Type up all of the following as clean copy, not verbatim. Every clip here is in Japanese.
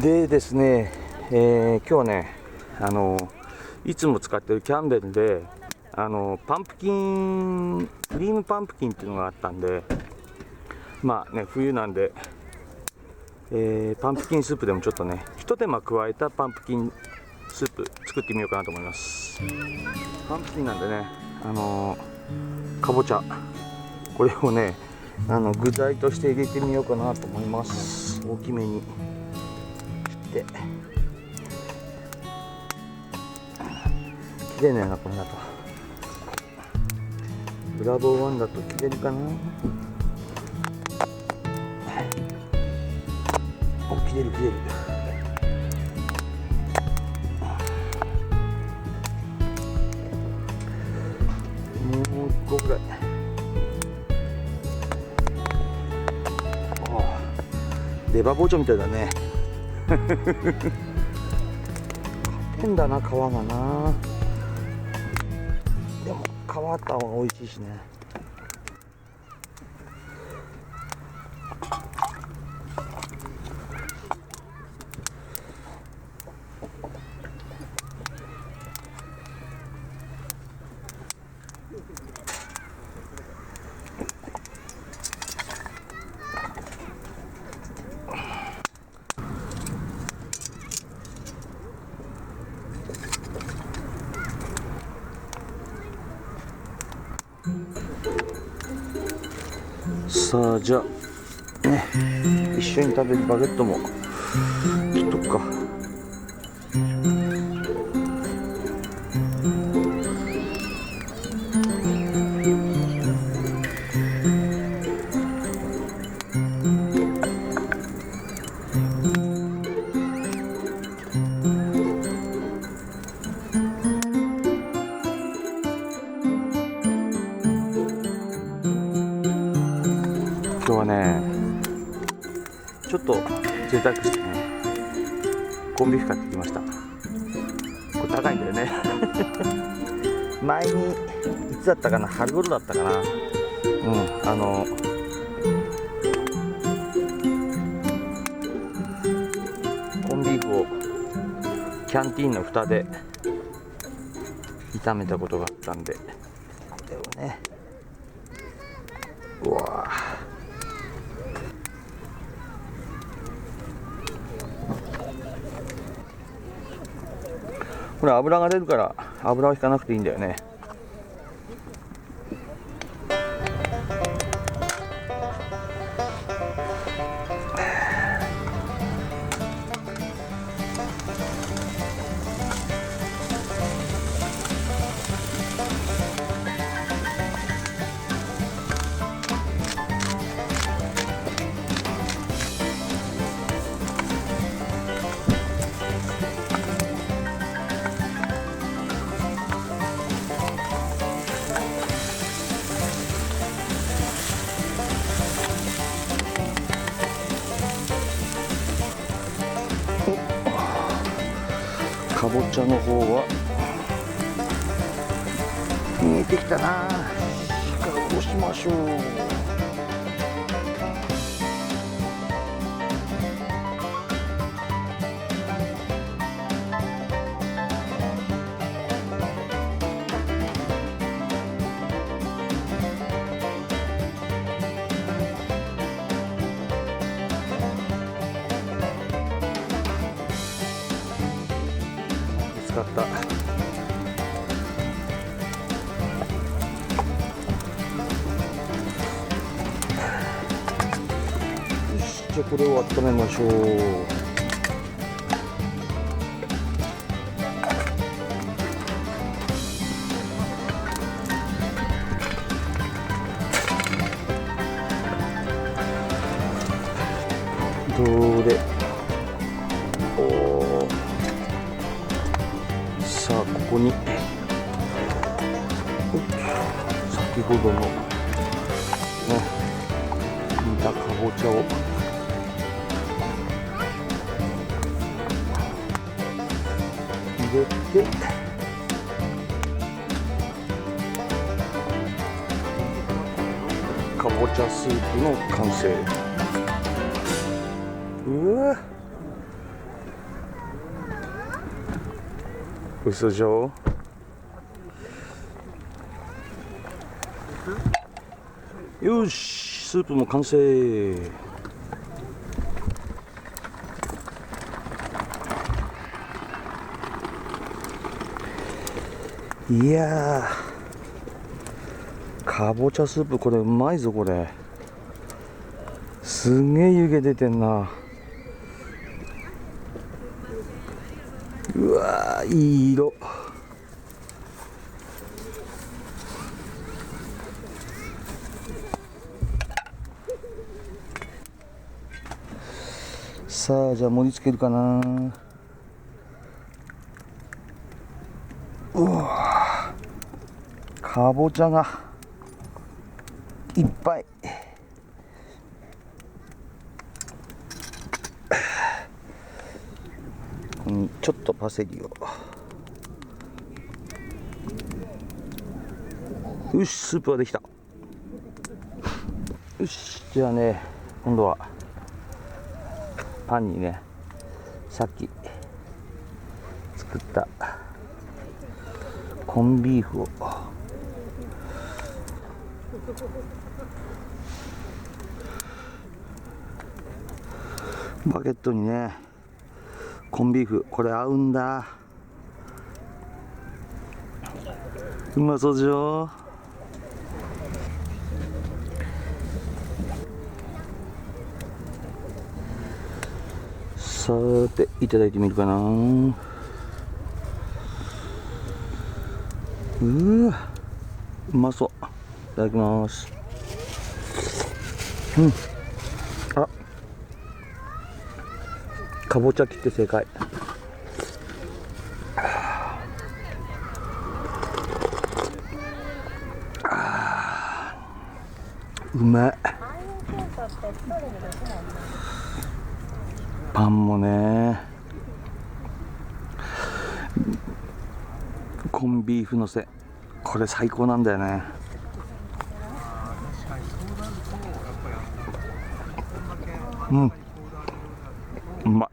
でですね、今日はね、いつも使ってるキャンベルでパンプキンクリームパンプキンっていうのがあったんで、まあね、冬なんで、パンプキンスープでもちょっとね、ひと手間加えたパンプキンスープ作ってみようかなと思います。パンプキンなんでね、かぼちゃ、これをね、具材として入れてみようかなと思います。大きめに切って、切れないな、これだと。ブラボー1だと切れるかな。お、切れる切れる。もう1個ぐらい。レバー包丁みたいだね。変だな、皮がな。でも皮あった方が美味しいしね。さあ、じゃあね、一緒に食べるバゲットも切っとくか。今日はね、ちょっと贅沢してね、コンビーフ買ってきました。これ高いんだよね。前にいつだったかな、春頃だったかな、コンビーフをキャンティーンの蓋で炒めたことがあったんで、これをね、うわー、これ油が出るから油を引かなくていいんだよね。かぼちゃの方は見えてきたな。火を押しましょう。使った。よし、じゃあこれを温めましょう。どれ、さあ、ここに先ほどのね、煮たかぼちゃを入れて、かぼちゃスープの完成。うわ、嘘でしょ。よし、スープも完成。いやー、かぼちゃスープこれうまいぞ。これすんげえ湯気出てんな。うわー、いい色。さあ、じゃあ盛り付けるかな。うわ、かぼちゃがいっぱい。ここにちょっとパセリを。よし、スープはできた。よし、じゃあね、今度はパンにね、さっき作ったコンビーフをバゲットにね、コンビーフ、これ合うんだ。うまそうでしょ。さて、いただいてみるかな。うわ、うまそう。いただきます。あ、かぼちゃ切って正解。うまい。パンもね、コンビーフのせ、これ最高なんだよね。うん、うまい。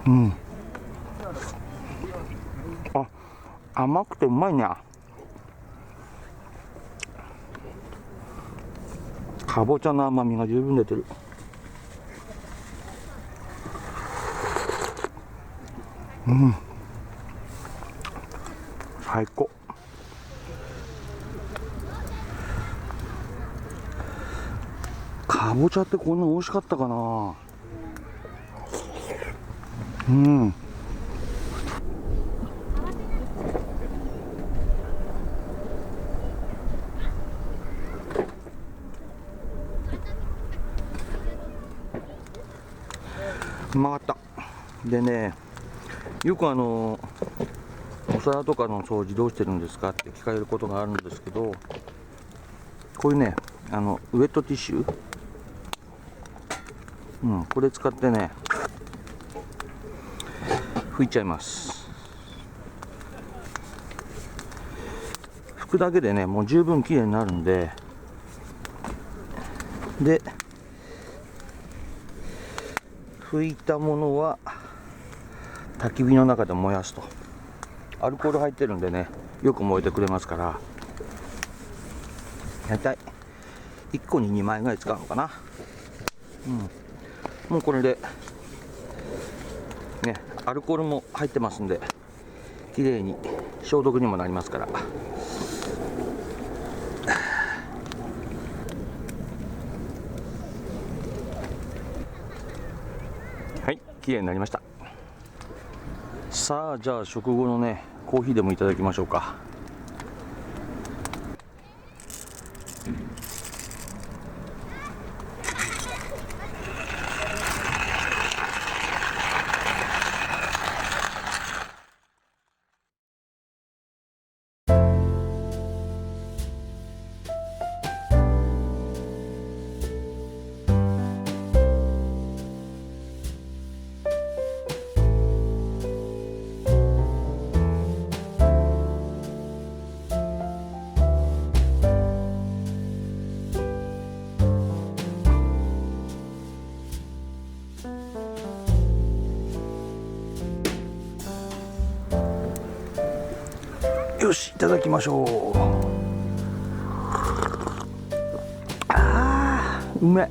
うん、あ、甘くてうまいね。かぼちゃの甘みが十分出てる。うん、最高。かぼちゃってこんな美味しかったかな。うん、うまかった。でね、よくお皿とかの掃除どうしてるんですかって聞かれることがあるんですけど、こういうね、ウエットティッシュ、これ使ってね、拭いちゃいます。拭くだけでね、もう十分きれいになるんで、で、拭いたものは焚き火の中で燃やすと。アルコール入ってるんでね、よく燃えてくれますから、大体1個に2枚ぐらい使うのかな。もうこれでね、アルコールも入ってますんで、きれいに消毒にもなりますから。はい、きれいになりました。さあ、じゃあ食後のね、コーヒーでもいただきましょうか。よし、いただきましょう。あー、うめえ。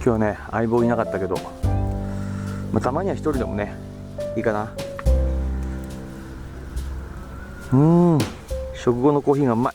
今日ね、相棒いなかったけど、まあ、たまには一人でもね、いいかな。食後のコーヒーがうまい。